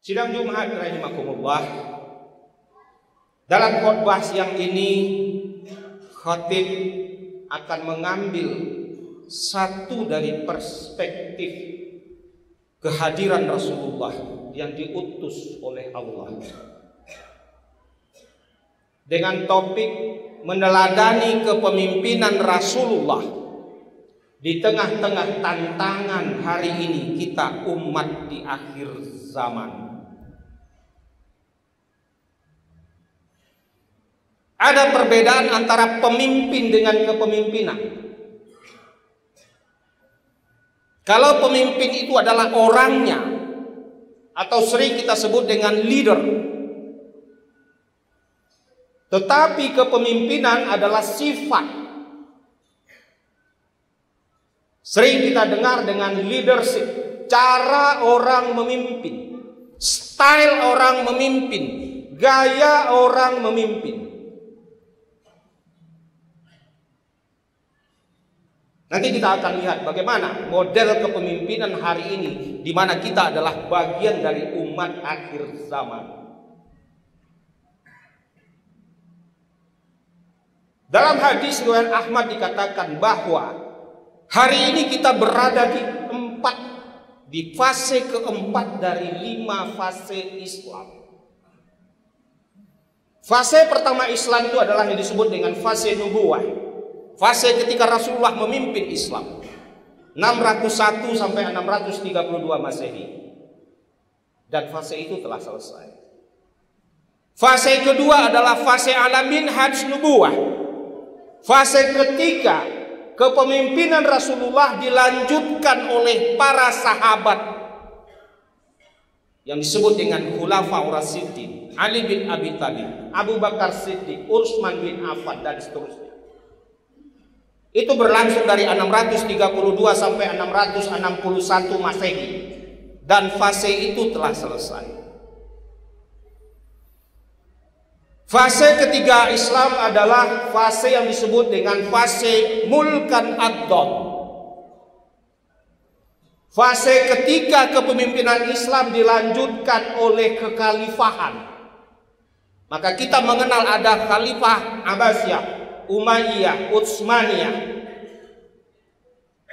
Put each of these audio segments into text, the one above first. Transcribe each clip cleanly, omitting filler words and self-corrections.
Sidang Jumat rahimakumullah. Dalam khotbah siang ini, khatib akan mengambil satu dari perspektif kehadiran Rasulullah yang diutus oleh Allah, dengan topik meneladani kepemimpinan Rasulullah di tengah-tengah tantangan hari ini kita umat di akhir zaman. Ada perbedaan antara pemimpin dengan kepemimpinan. Kalau pemimpin itu adalah orangnya, atau sering kita sebut dengan leader. Tetapi kepemimpinan adalah sifat. Sering kita dengar dengan leadership, cara orang memimpin, style orang memimpin, gaya orang memimpin. Nanti kita akan lihat bagaimana model kepemimpinan hari ini, di mana kita adalah bagian dari umat akhir zaman. Dalam hadis riwayat Ahmad dikatakan bahwa hari ini kita berada di fase keempat dari 5 fase Islam. Fase pertama Islam itu adalah yang disebut dengan fase nubuwah. Fase ketika Rasulullah memimpin Islam 601 sampai 632 Masehi. Dan fase itu telah selesai. Fase kedua adalah fase ala minhaj nubuwah. Fase ketiga, kepemimpinan Rasulullah dilanjutkan oleh para sahabat yang disebut dengan Khulafaur Rasyidin, Ali bin Abi Thalib, Abu Bakar Siddiq, Utsman bin Affan, dan seterusnya. Itu berlangsung dari 632 sampai 661 Masehi. Dan fase itu telah selesai. Fase ketiga Islam adalah fase yang disebut dengan fase mulkan ad-dad. Fase ketika kepemimpinan Islam dilanjutkan oleh kekhalifahan. Maka kita mengenal ada Khalifah Abbasiyah, Umayyah, Utsmaniyah,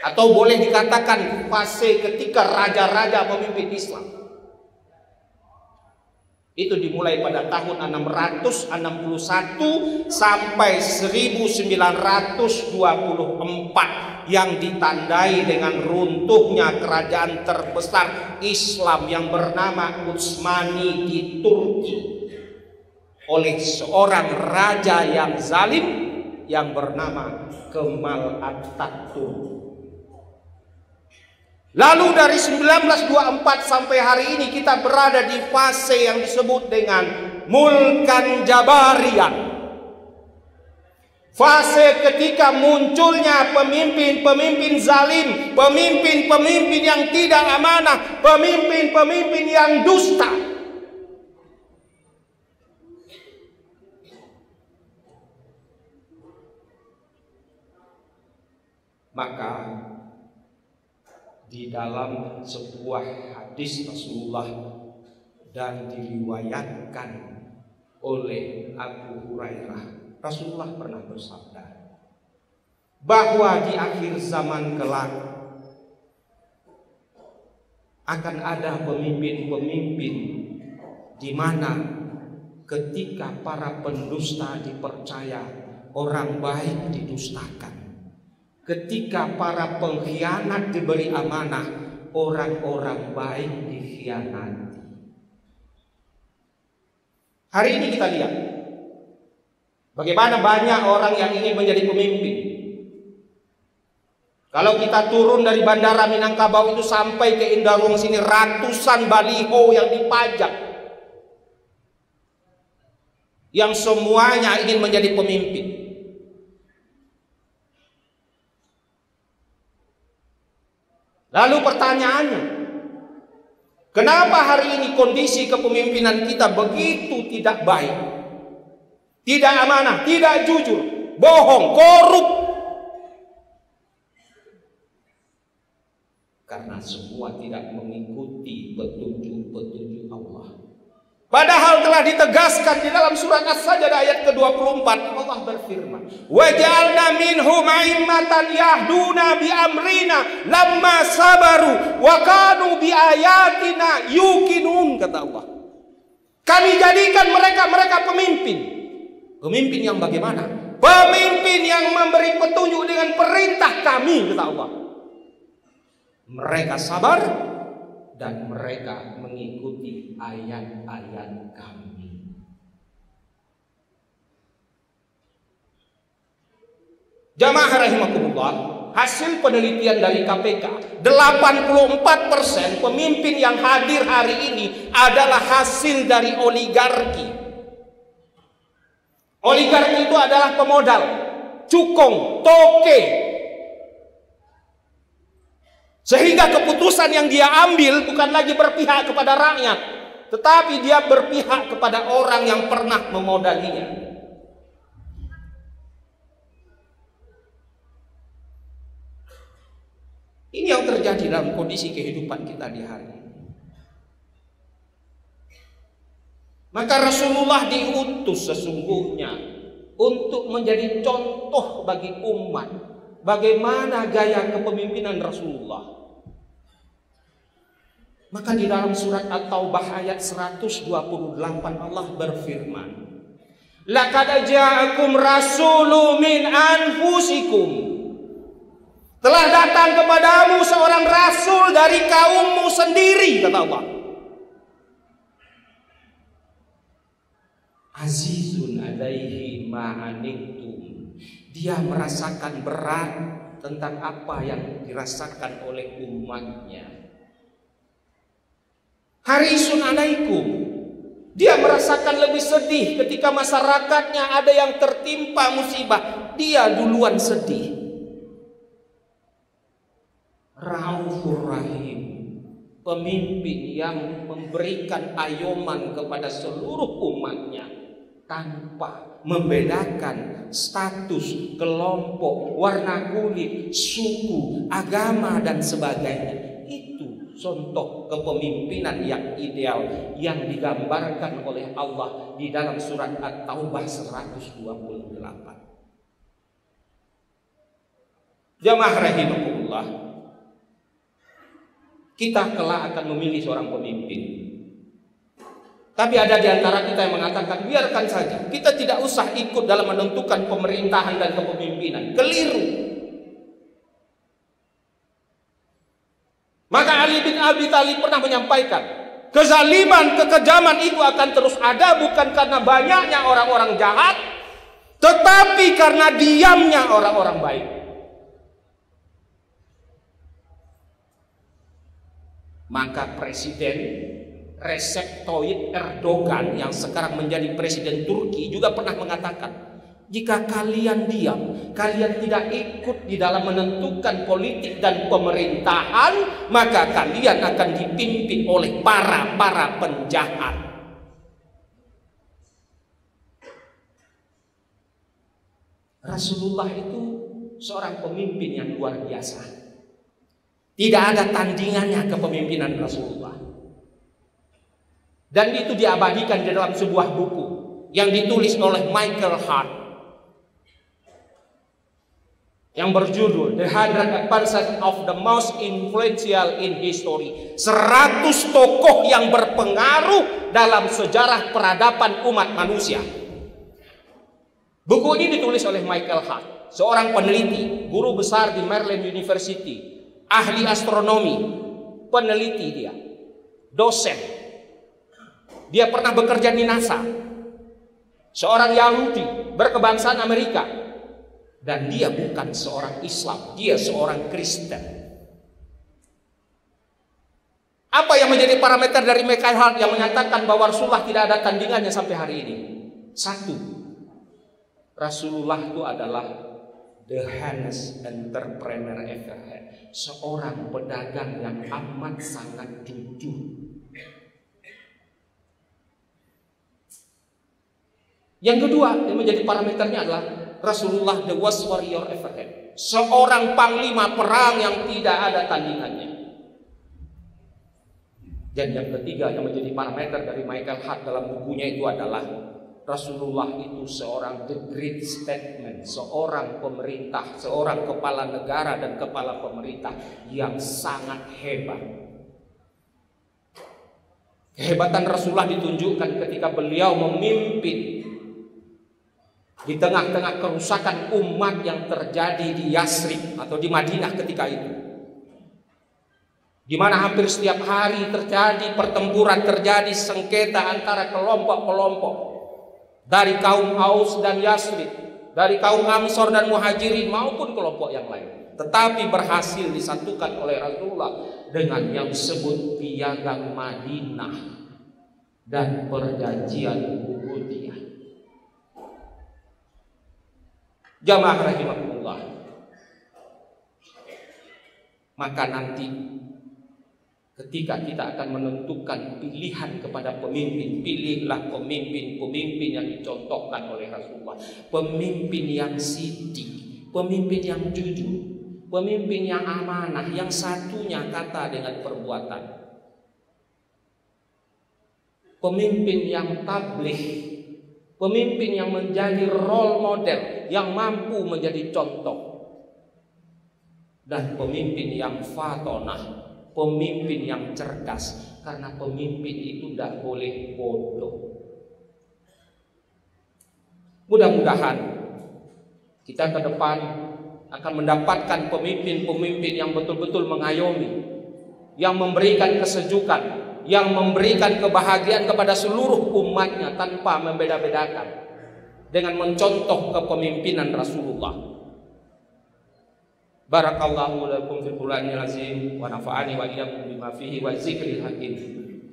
atau boleh dikatakan fase ketika raja-raja memimpin Islam. Itu dimulai pada tahun 661 sampai 1924 yang ditandai dengan runtuhnya kerajaan terbesar Islam yang bernama Utsmani di Turki oleh seorang raja yang zalim yang bernama Kemal Atatürk. Lalu dari 1924 sampai hari ini kita berada di fase yang disebut dengan mulkan jabariyah. Fase ketika munculnya pemimpin-pemimpin zalim, pemimpin-pemimpin yang tidak amanah, pemimpin-pemimpin yang dusta. Maka di dalam sebuah hadis Rasulullah dan diriwayatkan oleh Abu Hurairah, Rasulullah pernah bersabda bahwa di akhir zaman kelak akan ada pemimpin-pemimpin di mana ketika para pendusta dipercaya, orang baik didustakan. Ketika para pengkhianat diberi amanah, orang-orang baik dikhianati. Hari ini kita lihat bagaimana banyak orang yang ingin menjadi pemimpin. Kalau kita turun dari Bandara Minangkabau itu sampai ke Indarung sini, ratusan baliho yang dipajang, yang semuanya ingin menjadi pemimpin. Lalu pertanyaannya, kenapa hari ini kondisi kepemimpinan kita begitu tidak baik, tidak amanah, tidak jujur, bohong, korup? Karena semua tidak mengikuti petunjuk-petunjuk Allah. Padahal telah ditegaskan di dalam surat As-Sajdah ayat ke-24, Allah berfirman, "Wa ja'alna minhum a'immatan yahduna bi amrina lamma sabaru wa kanu bi ayatina yuqinun," kata Allah. Kami jadikan mereka pemimpin. Pemimpin yang bagaimana? Pemimpin yang memberi petunjuk dengan perintah kami, kata Allah. Mereka sabar dan mereka mengikuti ayat-ayat kami. Jamaah rahimakumullah, hasil penelitian dari KPK, 84% pemimpin yang hadir hari ini adalah hasil dari oligarki. Oligarki itu adalah pemodal, cukong, toke. Sehingga keputusan yang dia ambil bukan lagi berpihak kepada rakyat, tetapi dia berpihak kepada orang yang pernah memodalinya. Ini yang terjadi dalam kondisi kehidupan kita di hari ini. Maka Rasulullah diutus sesungguhnya untuk menjadi contoh bagi umat. Bagaimana gaya kepemimpinan Rasulullah. Maka di dalam surat At-Taubah ayat 128 Allah berfirman, "Laqad ja'akum rasulun min anfusikum." Telah datang kepadamu seorang rasul dari kaummu sendiri, kata Allah. Azizun alaihi ma'anittum. Dia merasakan berat tentang apa yang dirasakan oleh umatnya. Harisun alaikum. Dia merasakan lebih sedih ketika masyarakatnya ada yang tertimpa musibah. Dia duluan sedih. Raufur Rahim, pemimpin yang memberikan ayoman kepada seluruh umatnya tanpa membedakan status, kelompok, warna kulit, suku, agama dan sebagainya. Itu contoh kepemimpinan yang ideal yang digambarkan oleh Allah di dalam surat At-Taubah 128. Jamaah rahimakumullah, kita kelak akan memilih seorang pemimpin. Tapi ada di antara kita yang mengatakan, biarkan saja, kita tidak usah ikut dalam menentukan pemerintahan dan kepemimpinan. Keliru. Maka Ali bin Abi Thalib pernah menyampaikan, kezaliman, kekejaman itu akan terus ada bukan karena banyaknya orang-orang jahat, tetapi karena diamnya orang-orang baik. Maka Presiden Recep Tayyip Erdogan yang sekarang menjadi presiden Turki juga pernah mengatakan, jika kalian diam, kalian tidak ikut di dalam menentukan politik dan pemerintahan, maka kalian akan dipimpin oleh para penjahat. Rasulullah itu seorang pemimpin yang luar biasa. Tidak ada tandingannya kepemimpinan Rasulullah. Dan itu diabadikan di dalam sebuah buku yang ditulis oleh Michael Hart yang berjudul The 100% of the Most Influential in History. 100 tokoh yang berpengaruh dalam sejarah peradaban umat manusia. Buku ini ditulis oleh Michael Hart, seorang peneliti, guru besar di Maryland University, ahli astronomi, peneliti dia, dosen. Dia pernah bekerja di NASA. Seorang Yahudi berkebangsaan Amerika. Dan dia bukan seorang Islam, dia seorang Kristen. Apa yang menjadi parameter dari Michael Hart yang menyatakan bahwa Rasulullah tidak ada tandingannya sampai hari ini? Satu, Rasulullah itu adalah the honest entrepreneur ever had. Seorang pedagang yang amat sangat jujur. Yang kedua yang menjadi parameternya adalah Rasulullah the worst warrior ever had. Seorang panglima perang yang tidak ada tandingannya. Dan yang ketiga yang menjadi parameter dari Michael Hart dalam bukunya itu adalah Rasulullah itu seorang the great statement, seorang pemerintah, seorang kepala negara dan kepala pemerintah yang sangat hebat. Kehebatan Rasulullah ditunjukkan ketika beliau memimpin di tengah-tengah kerusakan umat yang terjadi di Yasrib atau di Madinah ketika itu, di mana hampir setiap hari terjadi pertempuran, terjadi sengketa antara kelompok-kelompok dari kaum Aus dan Yasrib, dari kaum Ansor dan Muhajirin maupun kelompok yang lain, tetapi berhasil disatukan oleh Rasulullah dengan yang disebut Piagam Madinah dan Perjanjian Uhudiyah. Jamaah rahimakumullah, maka nanti ketika kita akan menentukan pilihan kepada pemimpin, pilihlah pemimpin yang dicontohkan oleh Rasulullah, pemimpin yang sidik, pemimpin yang jujur, pemimpin yang amanah, yang satunya kata dengan perbuatan, pemimpin yang tabligh, pemimpin yang menjadi role model, yang mampu menjadi contoh, dan pemimpin yang fatonah, pemimpin yang cerdas, karena pemimpin itu tidak boleh bodoh. Mudah-mudahan kita ke depan akan mendapatkan pemimpin-pemimpin yang betul-betul mengayomi, yang memberikan kesejukan, yang memberikan kebahagiaan kepada seluruh umatnya tanpa membeda-bedakan, dengan mencontoh kepemimpinan Rasulullah. Barakallahu lakum fil Qur'anil azim wa nafa'ani wa iyyakum bima fihi wa dzikril hakim.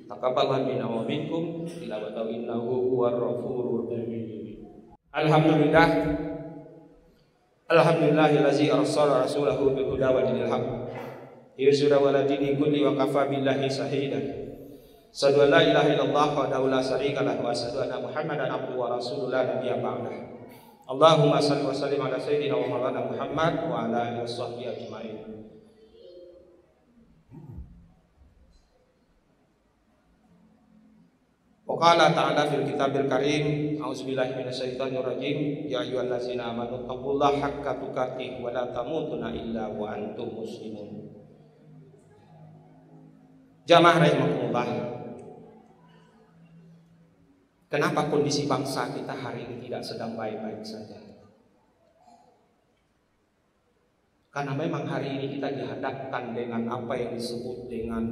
Taqabbalallahu minna wa minkum tilawatahu innahu huwar ghafurur rahim. Alhamdulillah. Alhamdulillahillazi arsala rasulahu bil huda wa dinil haqq. Yusra wa ladini kulli wa kafa billahi shahida. Asyhadu an la ilaha illallah wa la syarika lahu wa asyhadu anna Muhammadan abduhu wa rasuluhu la nabiyya ba'dahu. Allahumma salli wa sallim ala sayyidina wa maulana Muhammad wa ala alihi washabbihi ajmain. Wa qala ta'ala fil kitabil karim, a'udzubillahi minasyaitonir rajim, ya ayyuhallazina amanu taqullaha haqqa tuqatih wa la tamutunna illa wa antum muslimun. Jamaah rahimakumullah, kenapa kondisi bangsa kita hari ini tidak sedang baik-baik saja? Karena memang hari ini kita dihadapkan dengan apa yang disebut dengan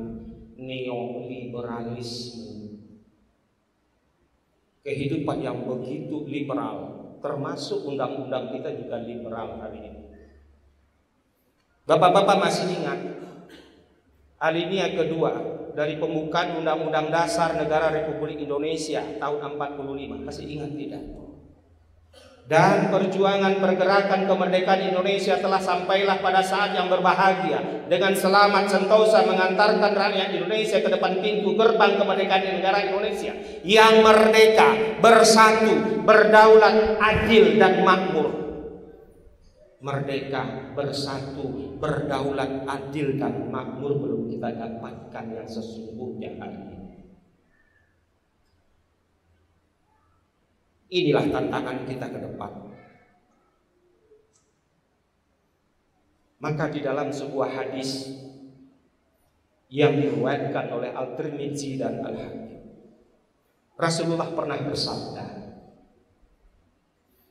neoliberalisme. Kehidupan yang begitu liberal, termasuk undang-undang kita juga liberal hari ini. Bapak-bapak masih ingat alinea kedua dari pembukaan Undang-Undang Dasar Negara Republik Indonesia tahun 45, masih ingat tidak? Dan perjuangan pergerakan kemerdekaan Indonesia telah sampailah pada saat yang berbahagia, dengan selamat sentosa mengantarkan rakyat Indonesia ke depan pintu gerbang kemerdekaan negara Indonesia yang merdeka, bersatu, berdaulat, adil dan makmur. Merdeka, bersatu, berdaulat, adil dan makmur belum kita dapatkan yang sesungguhnya hari ini. Inilah tantangan kita ke depan. Maka di dalam sebuah hadis yang diriwayatkan oleh Al-Tirmidzi dan Al-Hakim, Rasulullah pernah bersabda,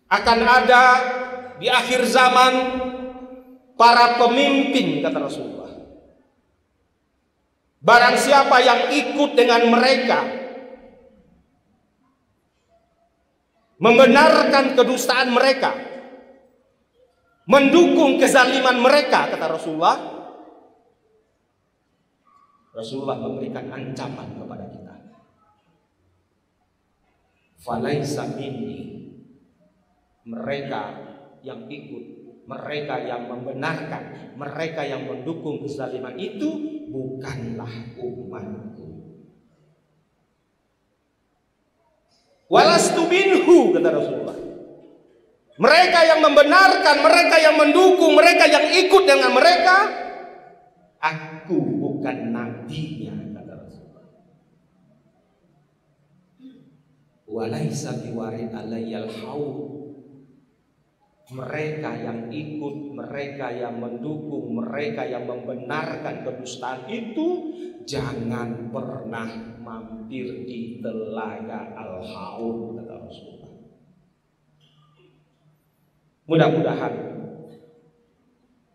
akan ada di akhir zaman para pemimpin, kata Rasulullah, barang siapa yang ikut dengan mereka, membenarkan kedustaan mereka, mendukung kezaliman mereka, kata Rasulullah, Rasulullah memberikan ancaman kepada kita. Falaisa minni, mereka yang ikut, mereka yang membenarkan, mereka yang mendukung kezaliman itu bukanlah umatku. Walastu minhu, kata Rasulullah. Mereka yang membenarkan, mereka yang mendukung, mereka yang ikut dengan mereka, aku bukan nabinya, kata Rasulullah. Walaisa biwarid alayyal haud. Mereka yang ikut, mereka yang mendukung, mereka yang membenarkan kedustaan itu jangan pernah mampir di telaga Al-Haud, kata Rasulullah. Mudah-mudahan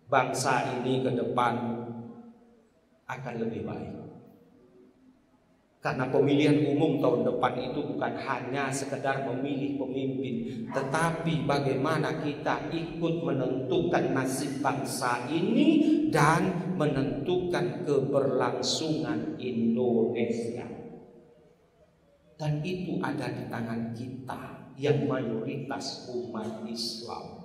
bangsa ini ke depan akan lebih baik. Karena pemilihan umum tahun depan itu bukan hanya sekedar memilih pemimpin, tetapi bagaimana kita ikut menentukan nasib bangsa ini dan menentukan keberlangsungan Indonesia. Dan itu ada di tangan kita yang mayoritas umat Islam.